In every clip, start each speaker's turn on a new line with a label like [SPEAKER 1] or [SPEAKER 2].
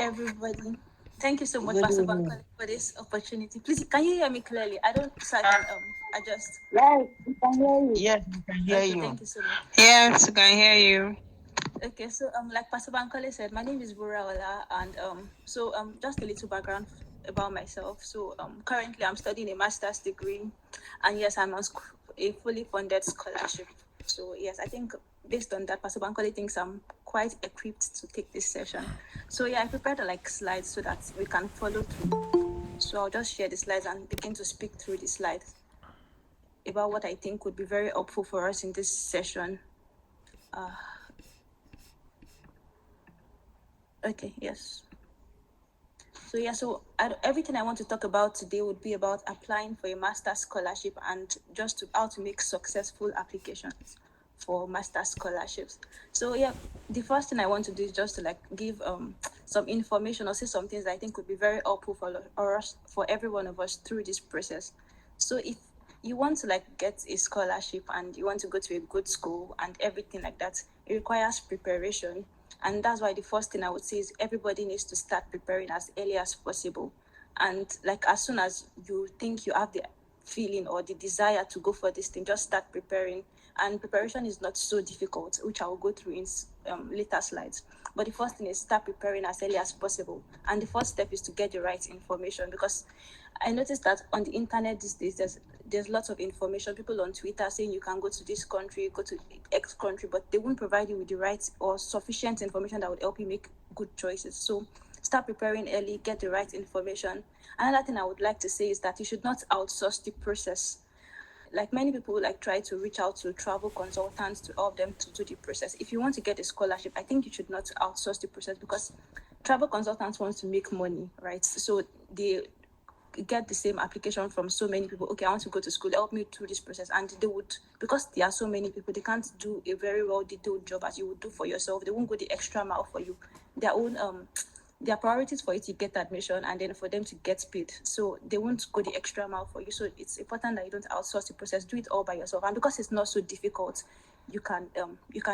[SPEAKER 1] everybody. Thank you so much,
[SPEAKER 2] Good
[SPEAKER 1] Pastor
[SPEAKER 2] evening.
[SPEAKER 1] Bankole, for this opportunity. Please, can you hear me clearly? I don't, so I can adjust.
[SPEAKER 2] Yes, we can hear you.
[SPEAKER 3] Yes, we can hear
[SPEAKER 1] Okay,
[SPEAKER 3] you.
[SPEAKER 1] thank you so much.
[SPEAKER 4] Yes, we can hear you.
[SPEAKER 1] Okay, so like Pastor Bankole said, my name is Wuraola, and just a little background about myself. So currently I'm studying a master's degree, and yes, I'm on a fully funded scholarship. So yes, I think based on that, Pastor Bankole thinks I'm quite equipped to take this session. So yeah, I prepared like slides so that we can follow through. So I'll just share the slides and begin to speak through the slides about what I think would be very helpful for us in this session. Okay, yes. So everything I want to talk about today would be about applying for a master's scholarship and just how to make successful applications for master's scholarships. So yeah, the first thing I want to do is just to like give some information or say some things that I think would be very helpful for us, for every one of us through this process. So if you want to like get a scholarship and you want to go to a good school and everything like that, it requires preparation. And that's why the first thing I would say is everybody needs to start preparing as early as possible. And like as soon as you think you have the feeling or the desire to go for this thing, just start preparing. And preparation is not so difficult, which I will go through in later slides. But the first thing is start preparing as early as possible. And the first step is to get the right information, because I noticed that on the internet these days, there's lots of information. People on Twitter saying you can go to this country, go to X country, but they won't provide you with the right or sufficient information that would help you make good choices. So start preparing early, get the right information. Another thing I would like to say is that you should not outsource the process. Like many people like try to reach out to travel consultants to help them to do the process. If you want to get a scholarship, I think you should not outsource the process, because travel consultants want to make money, right? So they get the same application from so many people. Okay, I want to go to school, help me through this process. And they would, because there are so many people, they can't do a very well detailed job as you would do for yourself. They won't go the extra mile for you. Their priorities for you to get admission and then for them to get paid. So they won't go the extra mile for you. So it's important that you don't outsource the process. Do it all by yourself. And because it's not so difficult, you can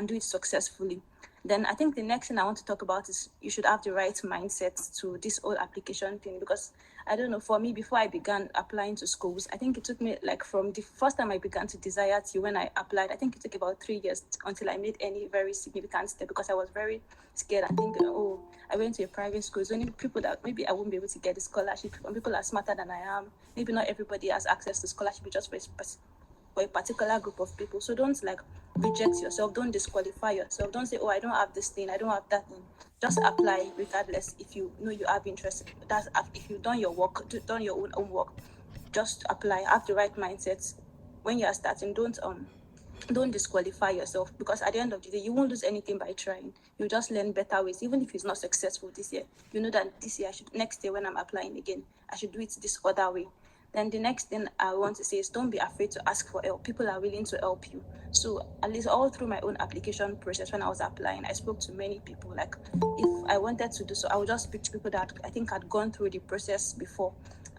[SPEAKER 1] do it successfully. Then I think the next thing I want to talk about is you should have the right mindset to this whole application thing, because I don't know, for me, before I began applying to schools, I think it took me like from the first time I began to desire to when I applied, I think it took about 3 years until I made any very significant step, because I was very scared and thinking, oh, I went to a private school. So only people that maybe I won't be able to get a scholarship. When people are smarter than I am, maybe not everybody has access to scholarship just for a particular group of people. So don't like reject yourself, don't disqualify yourself, don't say, oh, I don't have this thing, I don't have that thing. Just apply regardless. If you know you have interest, that's if you've done your work, done your own homework, just apply. Have the right mindset when you are starting. Don't disqualify yourself, because at the end of the day, you won't lose anything by trying. You just learn better ways. Even if it's not successful this year, you know that this year next year when I'm applying again, I should do it this other way. Then the next thing I want to say is don't be afraid to ask for help. People are willing to help you. So at least all through my own application process, when I was applying, I spoke to many people. Like if I wanted to do so, I would just speak to people that I think had gone through the process before.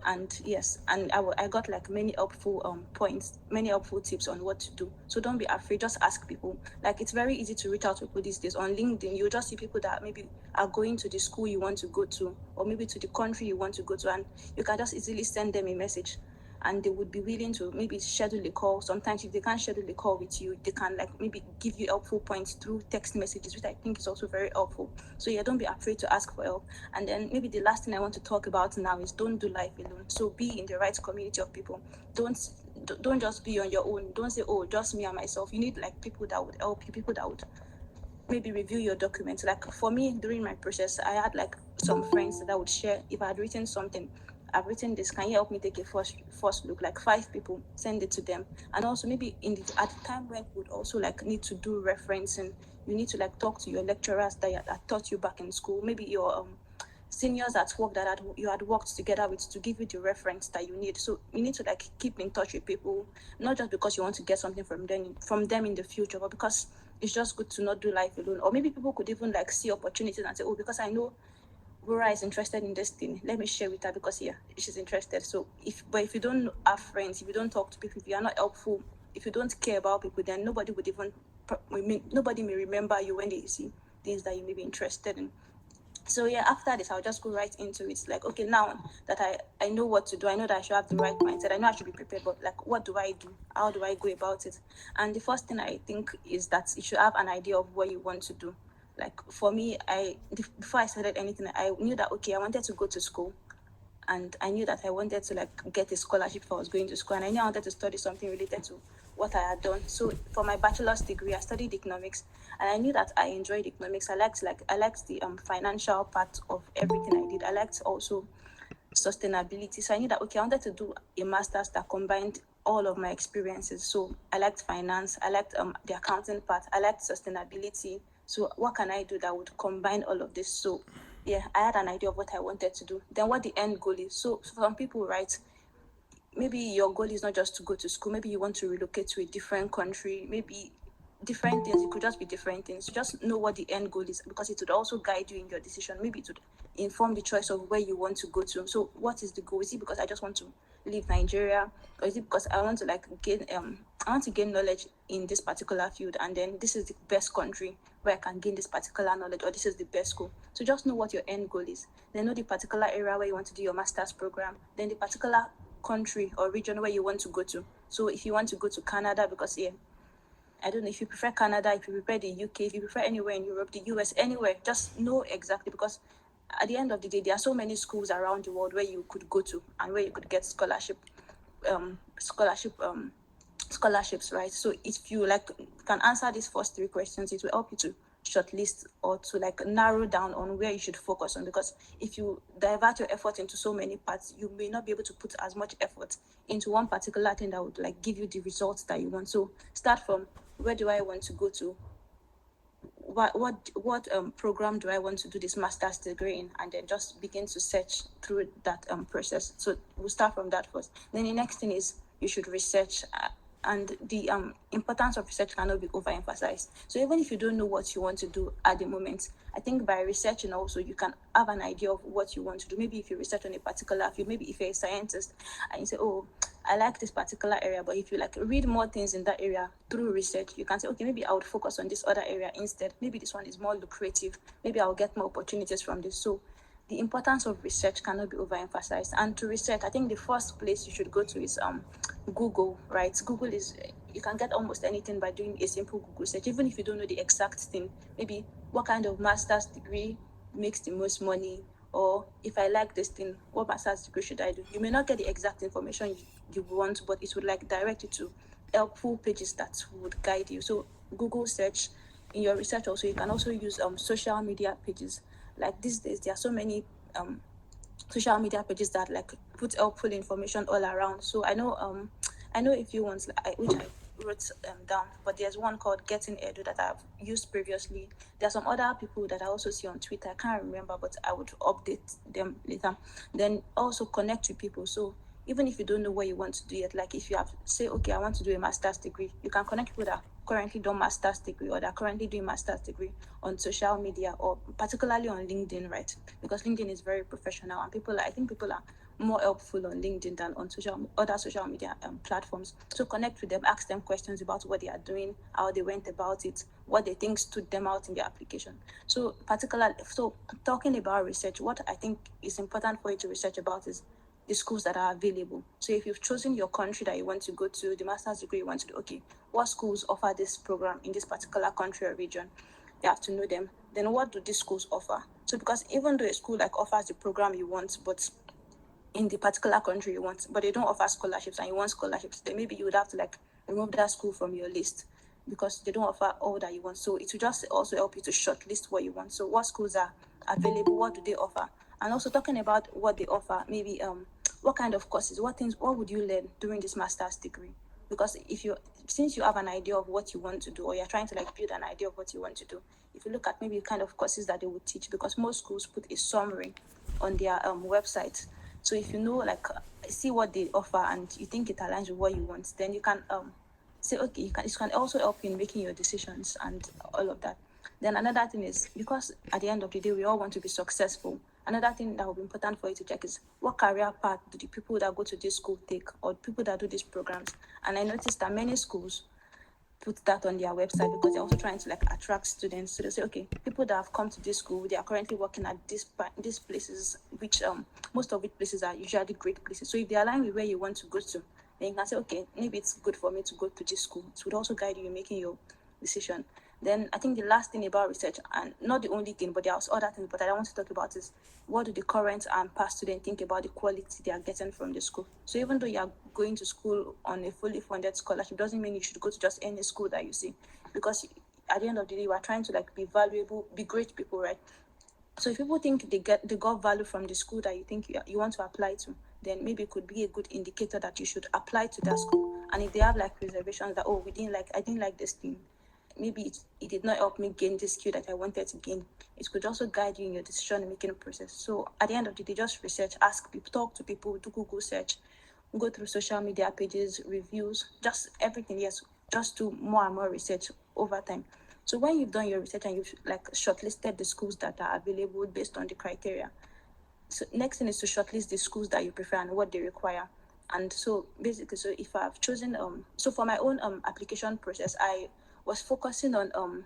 [SPEAKER 1] And yes, and I got like many helpful points, many helpful tips on what to do. So don't be afraid, just ask people. Like it's very easy to reach out to people these days. On LinkedIn, you just see people that maybe are going to the school you want to go to, or maybe to the country you want to go to, and you can just easily send them a message, and they would be willing to maybe schedule a call. Sometimes if they can't schedule a call with you, they can like maybe give you helpful points through text messages, which I think is also very helpful. So yeah, don't be afraid to ask for help. And then maybe the last thing I want to talk about now is don't do life alone. So be in the right community of people. Don't just be on your own. Don't say, oh, just me and myself. You need like people that would help you, people that would maybe review your documents. Like for me, during my process, I had like some friends that would share. If I had written something, I've written this, can you help me take a first look? Like 5 people, send it to them. And also maybe at the time when you would also like need to do referencing, you need to like talk to your lecturers that taught you back in school, maybe your seniors at work that you had worked together with, to give you the reference that you need. So you need to like keep in touch with people, not just because you want to get something from them in the future, but because it's just good to not do life alone. Or maybe people could even like see opportunities and say, oh, because I know Rora is interested in this thing, let me share with her because she's interested. So if you don't have friends, if you don't talk to people, if you are not helpful, if you don't care about people, then nobody may remember you when they see things that you may be interested in. So yeah, after this, I'll just go right into it. Like, okay, now that I know what to do, I know that I should have the right mindset. I know I should be prepared, but like, what do I do? How do I go about it? And the first thing I think is that you should have an idea of what you want to do. Like for me, before I started anything, I knew that okay, I wanted to go to school, and I knew that I wanted to like get a scholarship if I was going to school, and I knew I wanted to study something related to what I had done. So for my bachelor's degree, I studied economics, and I knew that I enjoyed economics. I liked the financial part of everything I did. I liked also sustainability. So I knew that okay, I wanted to do a master's that combined all of my experiences. So I liked finance, I liked the accounting part, I liked sustainability. So what can I do that would combine all of this? So yeah, I had an idea of what I wanted to do. Then what the end goal is. So for some people, right, maybe your goal is not just to go to school. Maybe you want to relocate to a different country. Maybe different things. It could just be different things. Just know what the end goal is because it would also guide you in your decision. Maybe it would inform the choice of where you want to go to. So what is the goal? Is it because I just want to leave Nigeria, or is it because I want to like gain I want to gain knowledge in this particular field, and then this is the best country where I can gain this particular knowledge, or this is the best school. So just know what your end goal is. Then know the particular area where you want to do your master's program. Then the particular country or region where you want to go to. So if you want to go to Canada, because yeah, I don't know if you prefer Canada, if you prefer the UK, if you prefer anywhere in Europe, the US, anywhere, just know exactly because at the end of the day, there are so many schools around the world where you could go to and where you could get um, scholarship, scholarships, right? So if you like can answer these first three questions, it will help you to shortlist or to like narrow down on where you should focus on, because if you divert your effort into so many parts, you may not be able to put as much effort into one particular thing that would like give you the results that you want. So start from where do I want to go to, what program do I want to do this master's degree in, and then just begin to search through that process. So we'll start from that first. Then the next thing is you should research, and the importance of research cannot be overemphasized. So even if you don't know what you want to do at the moment, I think by researching also you can have an idea of what you want to do. Maybe if you research on a particular field, maybe if you're a scientist and you say, oh, I like this particular area, but if you like read more things in that area through research, you can say, okay, maybe I would focus on this other area instead. Maybe this one is more lucrative. Maybe I'll get more opportunities from this. So the importance of research cannot be overemphasized. And to research, I think the first place you should go to is Google, right? Google is you can get almost anything by doing a simple Google search, even if you don't know the exact thing. Maybe what kind of master's degree makes the most money, or if I like this thing, what master's degree should I do? You may not get the exact information you want, but it would like direct you to helpful pages that would guide you. So Google search. In your research also, you can also use social media pages. Like these days, there are so many social media pages that like put helpful information all around. So I know a few ones which I wrote down, but there's one called Getting Edu that I've used previously. There are some other people that I also see on Twitter. I can't remember, but I would update them later. Then also connect with people. So even if you don't know what you want to do yet, like if you have say, okay, I want to do a master's degree, you can connect people that currently do master's degree or that are currently doing master's degree on social media, or particularly on LinkedIn, right? Because LinkedIn is very professional, and I think people are more helpful on LinkedIn than on other social media platforms. So connect with them, ask them questions about what they are doing, how they went about it, what they think stood them out in their application. So talking about research, what I think is important for you to research about is the schools that are available. So if you've chosen your country that you want to go to, the master's degree you want to do, okay, what schools offer this program in this particular country or region? You have to know them. Then what do these schools offer? So because even though a school like offers the program you want, but in the particular country you want, but they don't offer scholarships and you want scholarships, then maybe you would have to like remove that school from your list because they don't offer all that you want. So it will just also help you to shortlist what you want. So what schools are available, what do they offer? And also talking about what they offer, maybe what kind of courses, what would you learn during this master's degree? Because since you have an idea of what you want to do, or you're trying to like build an idea of what you want to do, if you look at maybe kind of courses that they would teach, because most schools put a summary on their website. So if you know, like, see what they offer and you think it aligns with what you want, then you can say, okay, it can also help you in making your decisions and all of that. Then another thing is, because at the end of the day, we all want to be successful. Another thing that will be important for you to check is what career path do the people that go to this school take, or people that do these programs. And I noticed that many schools put that on their website because they're also trying to like attract students. So they say, okay, people that have come to this school, they are currently working at these places, which most of which places are usually great places. So if they align with where you want to go to, then you can say, okay, maybe it's good for me to go to this school. It would also guide you in making your decision. Then I think the last thing about research, and not the only thing, but there are other things, but I want to talk about is what do the current and past students think about the quality they are getting from the school. So even though you are going to school on a fully funded scholarship, doesn't mean you should go to just any school that you see, because at the end of the day, you are trying to like be valuable, be great people, right? So if people think they got value from the school that you think you want to apply to, then maybe it could be a good indicator that you should apply to that school. And if they have like reservations that, oh, I didn't like this thing, maybe it did not help me gain this skill that I wanted to gain, it could also guide you in your decision making process. So at the end of the day, just research, ask people, talk to people, do Google search, go through social media pages, reviews, just everything. Yes, just do more and more research over time. So when you've done your research and you've like shortlisted the schools that are available based on the criteria, so next thing is to shortlist the schools that you prefer and what they require. And so basically, so if I've chosen so for my own application process, I was focusing on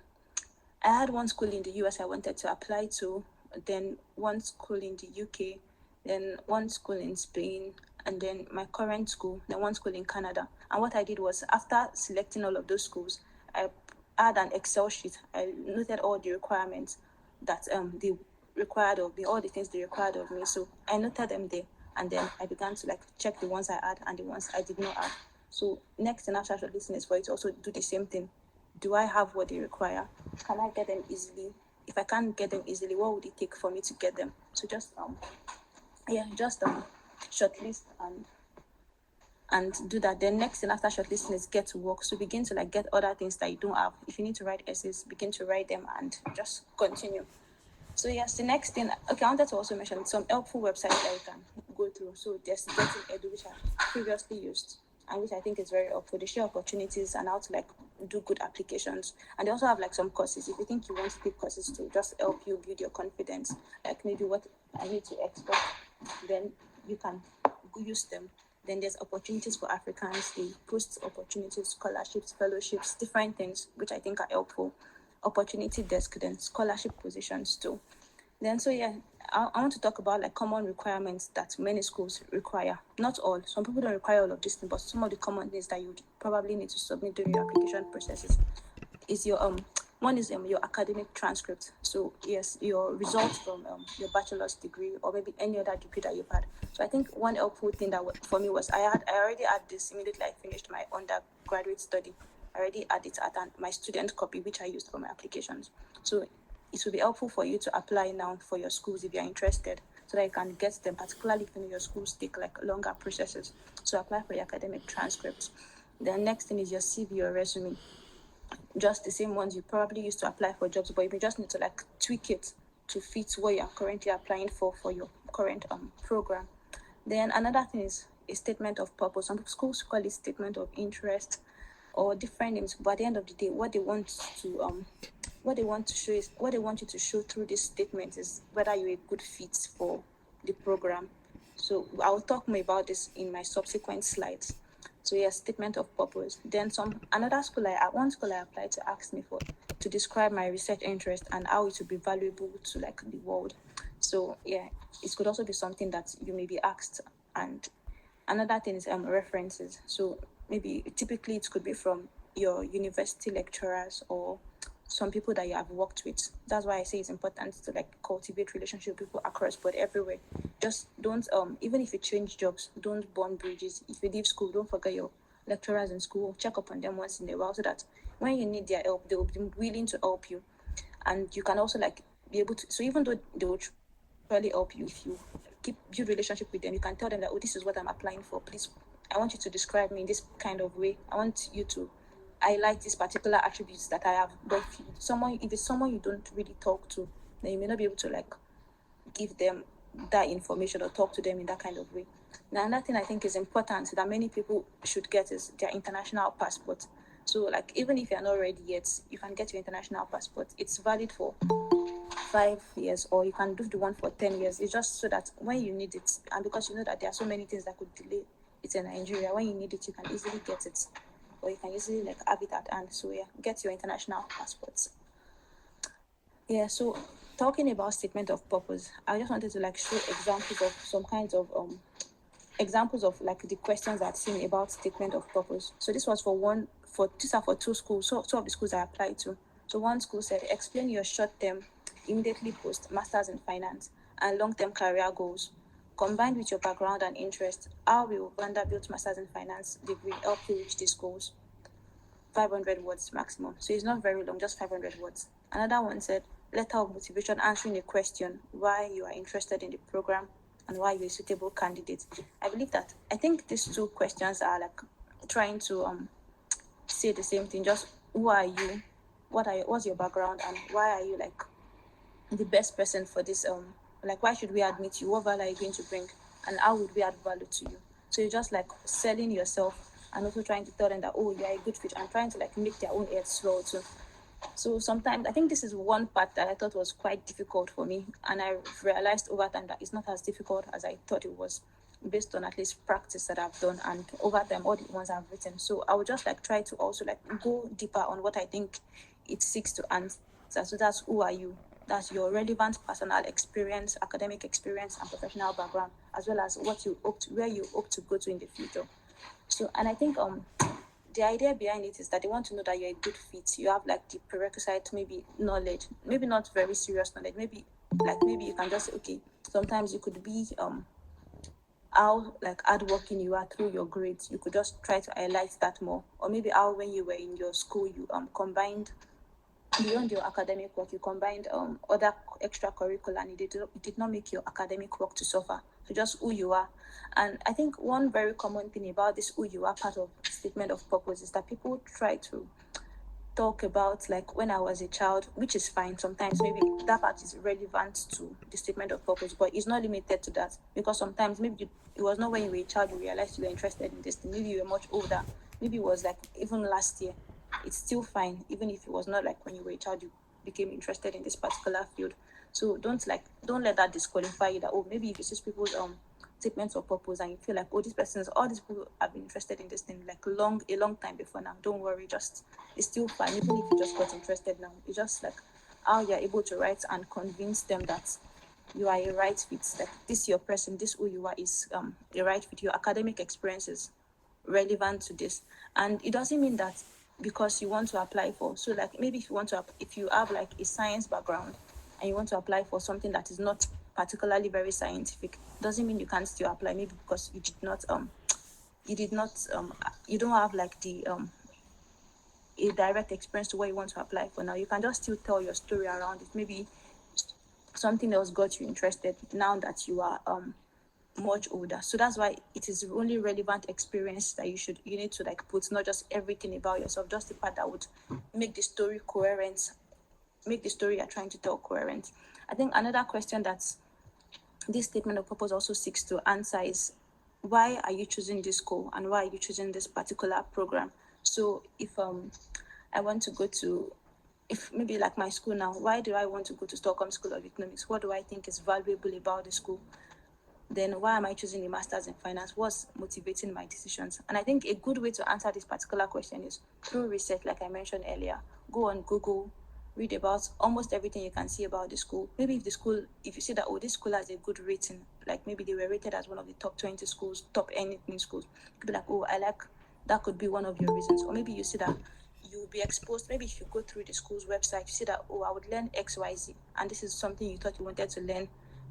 [SPEAKER 1] I had one school in the US I wanted to apply to, then one school in the UK, then one school in Spain, and then my current school, then one school in Canada. And what I did was, after selecting all of those schools, I had an Excel sheet. I noted all the requirements that they required of me, all the things they required of me. So I noted them there, and then I began to like check the ones I had and the ones I did not have. So next thing after shortlisting is for you to also do the same thing. Do I have what they require? Can I get them easily? If I can't get them easily, what would it take for me to get them? So just shortlist and do that. Then next thing after shortlisting is get to work. So begin to like get other things that you don't have. If you need to write essays, begin to write them and just continue. So yes, the next thing, okay, I wanted to also mention some helpful websites that you can go through. So there's Getting Edu, which I previously used and which I think is very helpful. They share opportunities and how to like do good applications. And they also have like some courses. If you think you want to take courses to just help you build your confidence, like maybe what I need to expect, then you can use them. Then there's opportunities for Africans. They post opportunities, scholarships, fellowships, different things, which I think are helpful. Opportunity desk, then scholarship positions too. Then so yeah, I want to talk about like common requirements that many schools require. Not all. Some people don't require all of these things, but some of the common things that you probably need to submit during your application processes is your one is your academic transcript. So yes, your results from your bachelor's degree or maybe any other degree that you've had. So I think one helpful thing that for me was I already had this immediately I finished my undergraduate study. I already had it at my student copy, which I used for my applications. So it will be helpful for you to apply now for your schools if you're interested, so that you can get them, particularly if your schools take like longer processes. So apply for your academic transcripts. The next thing is your CV or resume. Just the same ones you probably used to apply for jobs, but you just need to like tweak it to fit what you are currently applying for your current program. Then another thing is a statement of purpose. Some schools call it statement of interest or different names, but at the end of the day, what they want you to show through this statement is whether you're a good fit for the program. So I'll talk more about this in my subsequent slides. So yes, statement of purpose. Then one school I applied to ask me to describe my research interest and how it would be valuable to like the world. So yeah, it could also be something that you may be asked. And another thing is references. So maybe typically it could be from your university lecturers or some people that you have worked with. That's why I say it's important to like cultivate relationship with people across, but everywhere. Just don't even if you change jobs, don't burn bridges. If you leave school, don't forget your lecturers in school. Check up on them once in a while so that when you need their help, they will be willing to help you. And you can also like be able to. So even though they will really help you, if you build relationship with them, you can tell them that, oh, this is what I'm applying for. Please, I want you to describe me in this kind of way. I want you to highlight these particular attributes that I have. But if it's someone you don't really talk to, then you may not be able to like give them that information or talk to them in that kind of way. Now, another thing I think is important that many people should get is their international passport. So like even if you're not ready yet, you can get your international passport. It's valid for 5 years, or you can do the one for 10 years. It's just so that when you need it, and because you know that there are so many things that could delay it in Nigeria, when you need it, you can easily get it. or you can easily like have it at hand. So yeah, get your international passports. Yeah, so talking about statement of purpose, I just wanted to like show examples of some kinds of examples of like the questions I've seen about statement of purpose. So this was these are for two schools, so two of the schools I applied to. So one school said, explain your short-term, immediately post Masters in Finance and long-term career goals. Combined with your background and interest, how will Vanderbilt Masters in Finance degree help you reach these goals? 500 words maximum. So it's not very long, just 500 words. Another one said, letter of motivation answering a question why you are interested in the program and why you're a suitable candidate. I think these two questions are like trying to say the same thing, just who are you, what's your background, and why are you like the best person for this like why should we admit you, what value are you going to bring, and how would we add value to you. So you're just like selling yourself and also trying to tell them that, oh, you're a good fit, and trying to like make their own heads swell too. So sometimes I think this is one part that I thought was quite difficult for me, and I realized over time that it's not as difficult as I thought it was, based on at least practice that I've done and over time all the ones I've written. So I would just like try to also like go deeper on what I think it seeks to answer. So that's who are you? That's your relevant personal experience, academic experience, and professional background, as well as where you hope to go to in the future. So, and I think the idea behind it is that they want to know that you're a good fit. You have like the prerequisite, maybe knowledge, maybe not very serious knowledge. Maybe you can just say, okay, sometimes you could be how like hardworking you are through your grades. You could just try to highlight that more, or maybe how when you were in your school you combined beyond your academic work, you combined other extracurricular, and it did not make your academic work to suffer. So just who you are. And I think one very common thing about this who you are part of statement of purpose is that people try to talk about like when I was a child, which is fine. Sometimes maybe that part is relevant to the statement of purpose, but it's not limited to that, because sometimes it was not when you were a child you realized you were interested in this thing. Maybe you were much older. Maybe it was like even last year. It's still fine, even if it was not like when you were a child you became interested in this particular field. So don't let that disqualify you that, oh, maybe if you see people's statements of purpose and you feel like, oh, all these people have been interested in this thing like a long time before now, don't worry, just it's still fine. Even if you just got interested now, it's just like how you're able to write and convince them that you are a right fit, like this your person, this who you are is a right fit. Your academic experience is relevant to this. And it doesn't mean that because you want to apply for, so like maybe if you have like a science background and you want to apply for something that is not particularly very scientific, doesn't mean you can't still apply. Maybe because you don't have like the a direct experience to what you want to apply for now. You can just still tell your story around it. Maybe something else got you interested now that you are much older. So that's why it is only relevant experience that you need to like put, not just everything about yourself, just the part that would make the story coherent, make the story you're trying to tell coherent. I think another question that this statement of purpose also seeks to answer is, why are you choosing this school and why are you choosing this particular program? So if I want to go to, if maybe like my school now, why do I want to go to Stockholm School of Economics? What do I think is valuable about the school? Then why am I choosing a master's in finance? What's motivating my decisions? And I think a good way to answer this particular question is through research, like I mentioned earlier. Go on Google, read about almost everything you can see about the school. Maybe if you see that, oh, this school has a good rating, like maybe they were rated as one of the top 20 schools, top anything schools, you could be like, oh, that could be one of your reasons. Or maybe you see that you'll be exposed, maybe if you go through the school's website, you see that, oh, I would learn XYZ, and this is something you thought you wanted to learn.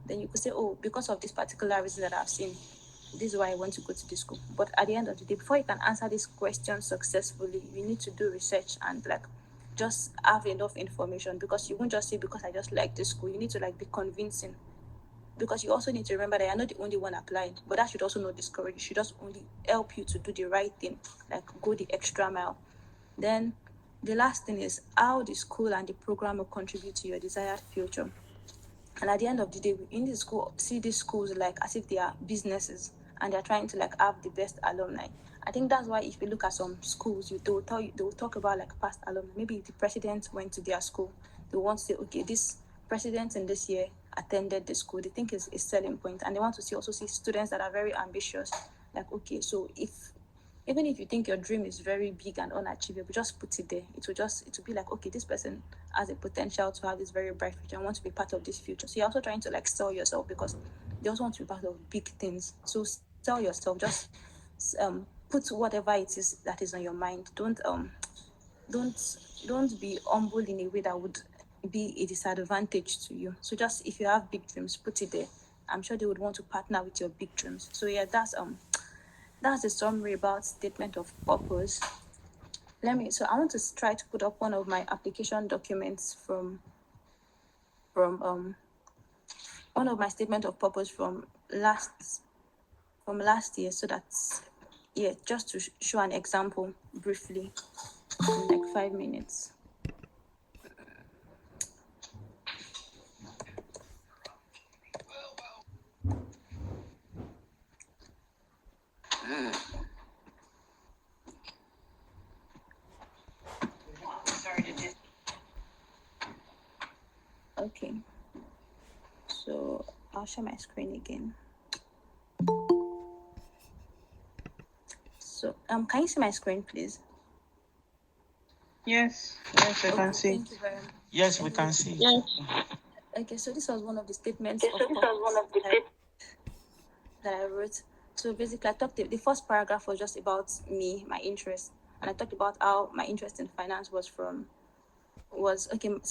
[SPEAKER 1] Then you could say, oh, because of this particular reason that I've seen, this is why I want to go to this school. But at the end of the day, before you can answer this question successfully, you need to do research and like just have enough information, because you won't just say because I just like this school. You need to like be convincing, because you also need to remember that you're not the only one applying, but that should also not discourage you. It should just only help you to do the right thing, like go the extra mile. Then the last thing is how the school and the program will contribute to your desired future. And at the end of the day, in the school, see these schools like as if they are businesses and they're trying to like have the best alumni. I think that's why if you look at some schools, they will talk about like past alumni. Maybe if the president went to their school, they want to say, okay, this president in this year attended the school. They think it's a selling point, and they want to also see students that are very ambitious. Like, okay, so if even if you think your dream is very big and unachievable, just put it there. It will be like, okay, this person has a potential to have this very bright future. I want to be part of this future. So you're also trying to like sell yourself because they also want to be part of big things. So sell yourself. Just put whatever it is that is on your mind. Don't be humble in a way that would be a disadvantage to you. So just if you have big dreams, put it there. I'm sure they would want to partner with your big dreams. So yeah, that's a summary about statement of purpose. So I want to try to put up one of my application documents from one of my statement of purpose from last year, so that's just to show an example briefly in like 5 minutes. Okay, so I'll share my screen again. So can you see my screen, please?
[SPEAKER 4] Yes, I can see.
[SPEAKER 1] Thank you very much.
[SPEAKER 3] Yes, we can see.
[SPEAKER 4] Yes.
[SPEAKER 1] Okay, so this was one of the statements of purpose that I wrote. So basically, the first paragraph was just about me, my interest, and I talked about how my interest in finance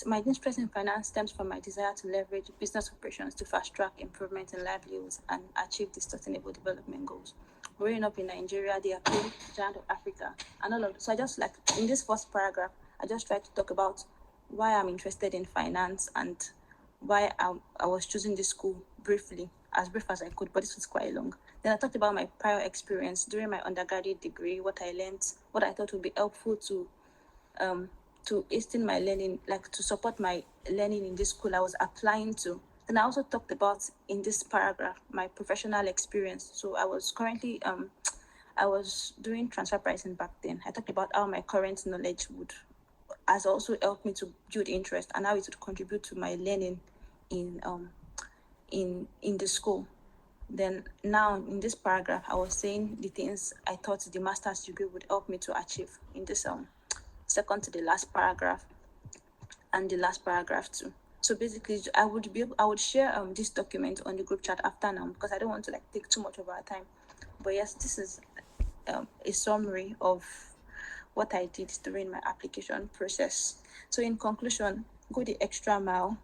[SPEAKER 1] my interest in finance stems from my desire to leverage business operations to fast track improvement in livelihoods and achieve the sustainable development goals. Growing up in Nigeria, the giant of Africa, and all of so I just like in this first paragraph, I just tried to talk about why I'm interested in finance and why I was choosing this school briefly, as brief as I could, but this was quite long. Then I talked about my prior experience during my undergraduate degree, what I learned, what I thought would be helpful to hasten my learning, like to support my learning in this school I was applying to. Then I also talked about in this paragraph my professional experience. So I was currently I was doing transfer pricing back then. I talked about how my current knowledge has also helped me to build interest and how it would contribute to my learning in the school. Then now in this paragraph, I was saying the things I thought the master's degree would help me to achieve in this second to the last paragraph and the last paragraph too. So basically, I would share this document on the group chat after now because I don't want to like take too much of our time. But yes, this is a summary of what I did during my application process. So in conclusion, go the extra mile.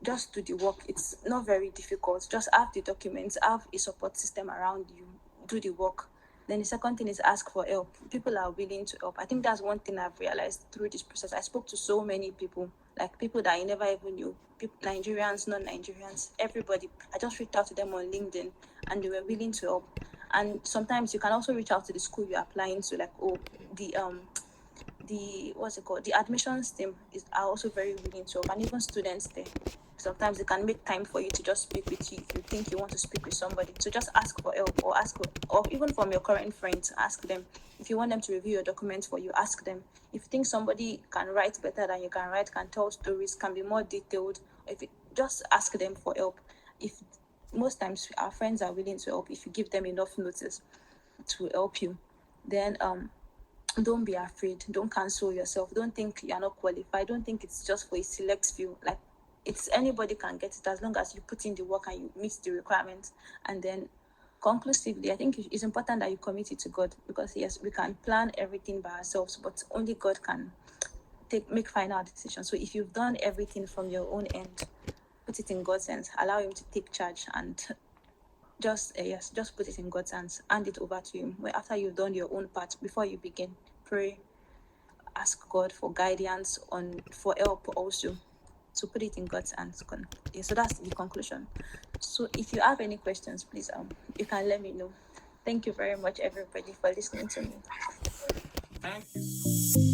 [SPEAKER 1] Just do the work. It's not very difficult. Just have the documents, have a support system around you, do the work. Then the second thing is ask for help. People are willing to help. I think that's one thing I've realized through this process. I spoke to so many people, like people that I never even knew, Nigerians, non-Nigerians, everybody. I just reached out to them on LinkedIn and they were willing to help. And sometimes you can also reach out to the school you're applying to, like, the admissions team are also very willing to help, and even students there. Sometimes they can make time for you to just speak with you if you think you want to speak with somebody. So just ask for help, or even from your current friends, ask them. If you want them to review your documents for you, ask them. If you think somebody can write better than you can write, can tell stories, can be more detailed, just ask them for help. If most times our friends are willing to help, if you give them enough notice to help you, then don't be afraid. Don't cancel yourself. Don't think you're not qualified. Don't think it's just for a select few. Like, it's anybody can get it as long as you put in the work and you meet the requirements. And then conclusively, I think it's important that you commit it to God, because yes, we can plan everything by ourselves, but only God can make final decisions. So if you've done everything from your own end, put it in God's hands. Allow Him to take charge and just put it in God's hands. Hand it over to Him. After you've done your own part, before you begin, pray, ask God for guidance for help also. So put it in God's hands. So that's the conclusion. So if you have any questions, please you can let me know. Thank you very much, everybody, for listening to me.
[SPEAKER 3] Thank you.